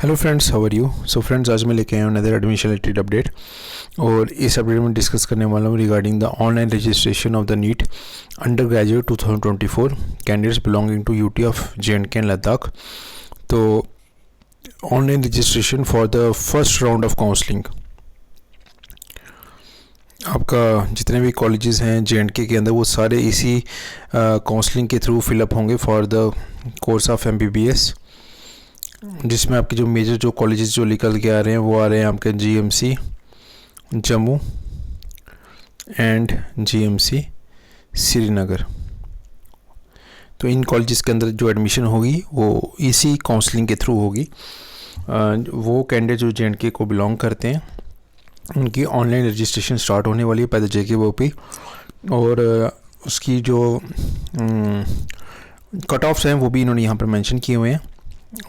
Hello friends, how are you. So friends, आज मैं लेके आया हूँ अनदर एडमिशन रिलेटेड अपडेट। और इस अपडेट में डिस्कस करने वाला हूँ regarding the online registration of the NEET undergraduate 2024 candidates belonging to UT of JNK and Ladakh. तो online registration for the first round of counselling, आपका जितने भी कॉलेजेस हैं JNK के अंदर वो सारे इसी काउंसलिंग के थ्रू फिलअप होंगे for the course of MBBS, जिसमें आपके जो मेजर जो कॉलेजेस जो निकल के आ रहे हैं वो आ रहे हैं आपके GMC Jammu and GMC Srinagar. तो इन कॉलेजेस के अंदर जो एडमिशन होगी वो इसी काउंसलिंग के थ्रू होगी। वो कैंडिडेट जो JNK को बिलोंग करते हैं उनकी ऑनलाइन रजिस्ट्रेशन स्टार्ट होने वाली है बाय द JKVOP। और उसकी जो कट ऑफ्स हैं वो भी इन्होंने यहाँ पर मेंशन किए हुए हैं।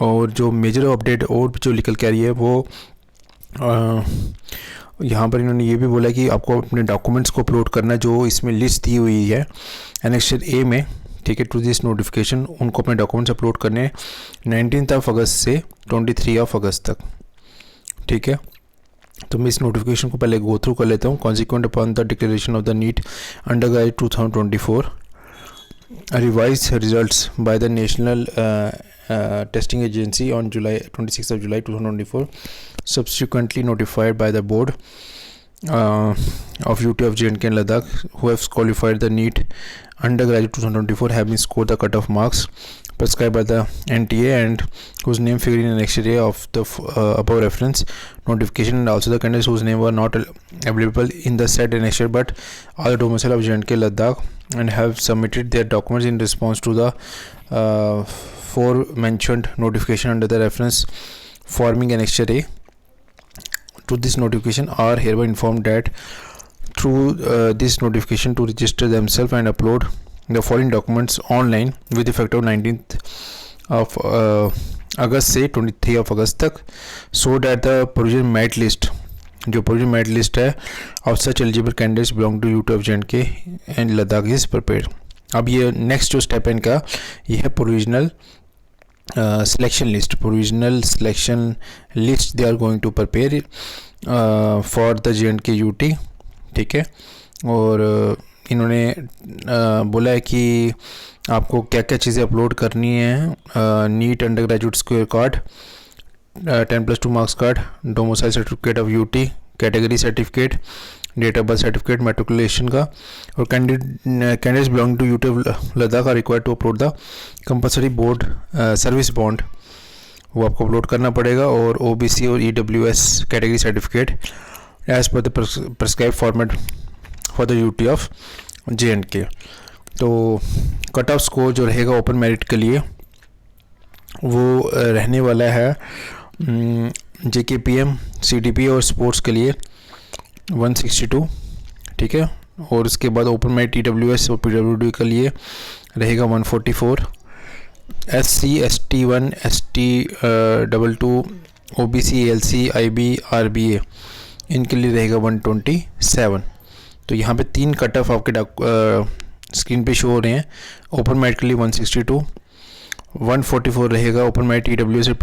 और जो मेजर अपडेट और जो निकल के आ रही है वो यहाँ पर इन्होंने ये भी बोला कि आपको अपने डॉक्यूमेंट्स को अपलोड करना, जो इसमें लिस्ट दी हुई है एनेक्सर A में, ठीक है, टू दिस नोटिफिकेशन। उनको अपने डॉक्यूमेंट्स अपलोड करने 19 अगस्त से 23 अगस्त तक, ठीक है। तो मैं इस नोटिफिकेशन को पहले गो थ्रू कर लेता हूँ। Consequent upon the declaration of the NEET undergraduate 2024 revised results by the National Testing Agency on 26th of July 2024, subsequently notified by the board of UT of JNK and Ladakh, who have qualified the NEET undergraduate 2024 have been scored the cutoff marks prescribed by the NTA and whose name figured in Annexure A of the above reference notification, and also the candidates whose name were not available in the said annexure but are the domicile of JNK Ladakh and have submitted their documents in response to the forementioned notification under the reference forming Annexure A to this notification are hereby informed that through this notification to register themselves and upload the following documents online with effect of 19th of अगस्त से 23 of अगस्त तक, so that the provision merit list, जो provision merit list है of such eligible candidates belong to UT of JNK and Ladakh is prepared. अब ये next जो step है इनका, ये है provisional selection list. Provisional selection list they are going to prepare for the JNK UT, ठीक है। और इन्होंने बोला है कि आपको क्या क्या चीज़ें अपलोड करनी है। NEET undergraduate square card, 10+2 marks card, domicile certificate of UT, category certificate, date of birth certificate, matriculation का। और candidates belonging to UT of Ladakh are required to upload the compulsory board service bond, वो आपको upload करना पड़ेगा। और OBC और EWS category certificate as per the prescribe format for the UT of JNK। तो cut off score जो रहेगा open merit के लिए वो रहने वाला है JKPM, CDP और स्पोर्ट्स के लिए 162, ठीक है। और उसके बाद ओपन मेरिट EWS और PWD के लिए रहेगा 144, SC ST 1 ST 22 OBC LC IB RBA इनके लिए रहेगा 127। तो यहाँ पे 3 कट ऑफ आपके स्क्रीन पे शो हो रहे हैं। ओपन मेरिट के लिए 162, 144 रहेगा ओपन मेरिट EWS और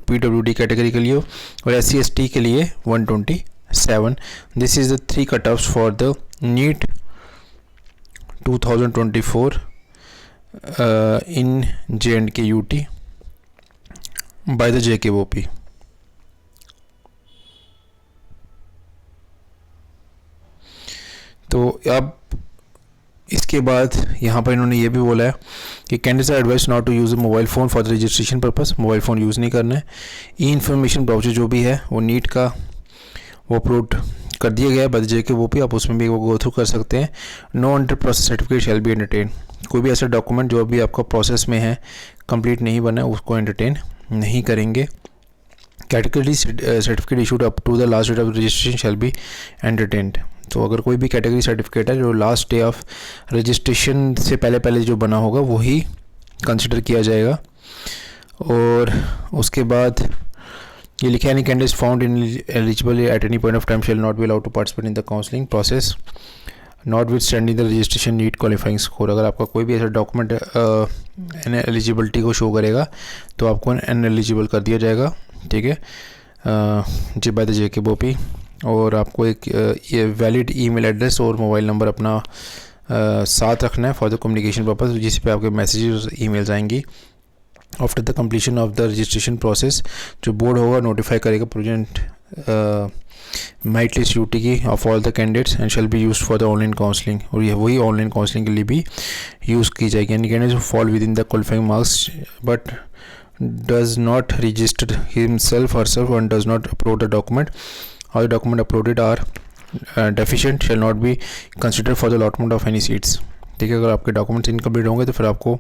PWD कैटेगरी के लिए, और SC ST के लिए 127। This is the 3 cut offs for the NEET 2024 in JNK UT by the JKVOP। तो अब इसके बाद यहाँ पर इन्होंने ये भी बोला है कि candidates are advise not to use mobile phone for the registration purpose. Mobile phone use नहीं करना है। ई इन्फॉर्मेशन ब्राउचर जो भी है वो नीट का वो अपलोड कर दिया गया है बाय द JKVOP, आप उसमें भी वो गो थ्रू कर सकते हैं। No under process certificate shall be entertain, कोई भी ऐसा डॉक्यूमेंट जो अभी आपका प्रोसेस में है, कंप्लीट नहीं बना है, उसको एंटरटेन नहीं करेंगे। Category certificate issued up to the last date of registration shall be entertained. तो अगर कोई भी कैटेगरी सर्टिफिकेट है जो लास्ट डे ऑफ रजिस्ट्रेशन से पहले जो बना होगा वही कंसिडर किया जाएगा। और उसके बाद ये लिखा है, any candidates found ineligible at any point of time shall not be allowed to participate in the counselling process notwithstanding the registration NEET qualifying score. अगर आपका कोई भी ऐसा डॉक्यूमेंट एन एलिजिबिलिटी को show करेगा तो आपको N eligible कर दिया जाएगा, ठीक है, जी बाय द जेके बोपी। और आपको एक ये वैलिड ईमेल एड्रेस और मोबाइल नंबर अपना साथ रखना है फॉर द कम्युनिकेशन पर्पस, जिस पे आपके मैसेजेस ईमेल्स आएंगी। After the completion of the registration process जो बोर्ड होगा नोटिफाई करेगा प्रेजेंट मेरिट लिस्ट यूटी की of all the candidates and shall be used for the online counselling, और ये वही ऑनलाइन काउंसलिंग के लिए भी यूज़ की जाएगी। यानी candidates fall with in the qualifying marks but does not register himself herself and does not upload the document or the document uploaded are deficient shall not be considered for the allotment of any seats। ठीक है, अगर आपके documents incomplete होंगे तो फिर आपको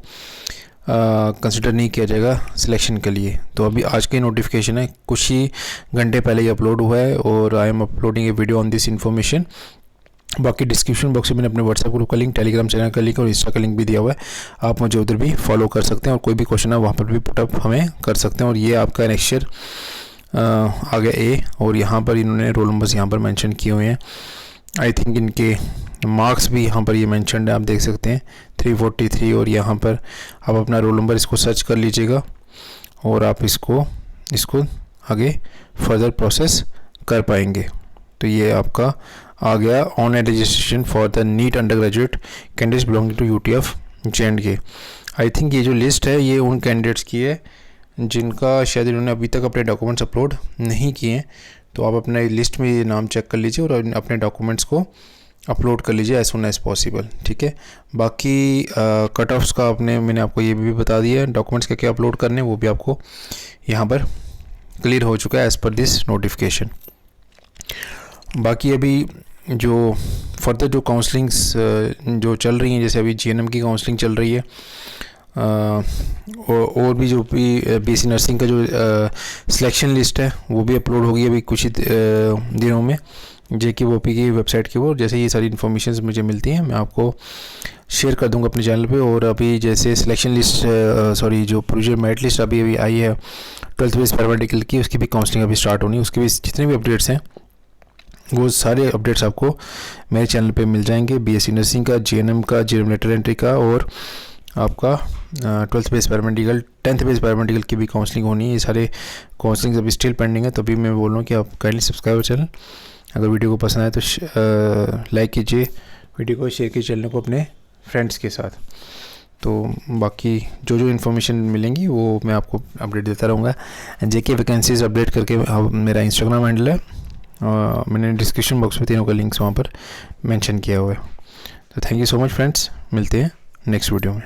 consider नहीं किया जाएगा सिलेक्शन के लिए। तो अभी आज की नोटिफिकेशन है, कुछ ही घंटे पहले ही अपलोड हुआ है और I am uploading A video on this information. बाकी डिस्क्रिप्शन बॉक्स में मैंने अपने व्हाट्सएप ग्रुप का लिंक, टेलीग्राम चैनल का लिंक और इंस्टा का लिंक भी दिया हुआ है, आप मुझे उधर भी फॉलो कर सकते हैं और कोई भी क्वेश्चन है वहाँ पर भी पुटअप हमें कर सकते हैं। और ये आपका नेक्स्ट ईयर आ गया ए, और यहाँ पर इन्होंने रोल नंबर्स यहाँ पर मेंशन किए हुए हैं। आई थिंक इनके मार्क्स भी यहाँ पर ये मेंशनड है, आप देख सकते हैं 343। और यहाँ पर आप अपना रोल नंबर इसको सर्च कर लीजिएगा और आप इसको आगे फर्दर प्रोसेस कर पाएंगे। तो ये आपका आ गया online registration for the NEET undergraduate candidates belonging to UTF J&K। I think ये जो लिस्ट है ये उन कैंडिडेट्स की है जिनका शायद इन्होंने अभी तक अपने डॉक्यूमेंट्स अपलोड नहीं किए हैं। तो आप अपने लिस्ट में ये नाम चेक कर लीजिए और अपने डॉक्यूमेंट्स को अपलोड कर लीजिए एज सुन एज पॉसिबल। ठीक है, बाकी कट ऑफ्स का मैंने आपको ये भी बता दिया है, डॉक्यूमेंट्स क्या क्या अपलोड करने वो भी आपको यहाँ पर क्लियर हो चुका है एज़ पर दिस नोटिफिकेशन। बाकी अभी जो फर्दर जो काउंसलिंग्स जो चल रही हैं, जैसे अभी GNM की काउंसलिंग चल रही है और भी जो भी BSc नर्सिंग का जो सिलेक्शन लिस्ट है वो भी अपलोड होगी अभी कुछ ही दिनों में JKBOP की वेबसाइट के ऊपर। जैसे ये सारी इन्फॉर्मेशन मुझे मिलती हैं मैं आपको शेयर कर दूंगा अपने चैनल पे। और अभी जैसे सिलेक्शन लिस्ट जो प्रोविजनल मेरिट लिस्ट अभी आई है 12th बेस पैरामेडिकल की, उसकी भी काउंसलिंग अभी स्टार्ट होनी है। उसके भी जितने भी अपडेट्स हैं वो सारे अपडेट्स आपको मेरे चैनल पे मिल जाएंगे। BSc नर्सिंग का, GNM का, GNM लेटर एंट्री का और आपका 12th base paramedical, 10th base paramedical की भी काउंसलिंग होनी है। ये सारे काउंसलिंग अभी स्टिल पेंडिंग है, तभी मैं बोल रहा हूँ कि आप काइंडली सब्सक्राइब चैनल। अगर वीडियो को पसंद आए तो लाइक कीजिए, वीडियो को शेयर कीजिए चैनल को अपने फ्रेंड्स के साथ। तो बाकी जो जो इन्फॉर्मेशन मिलेंगी वो मैं आपको अपडेट देता रहूँगा। JK वैकेंसीज अपडेट करके मेरा इंस्टाग्राम हैंडल है, मैंने डिस्क्रिप्शन बॉक्स में तीनों का लिंक्स वहाँ पर मेंशन किया हुआ है। तो thank you so much friends, मिलते हैं नेक्स्ट वीडियो में।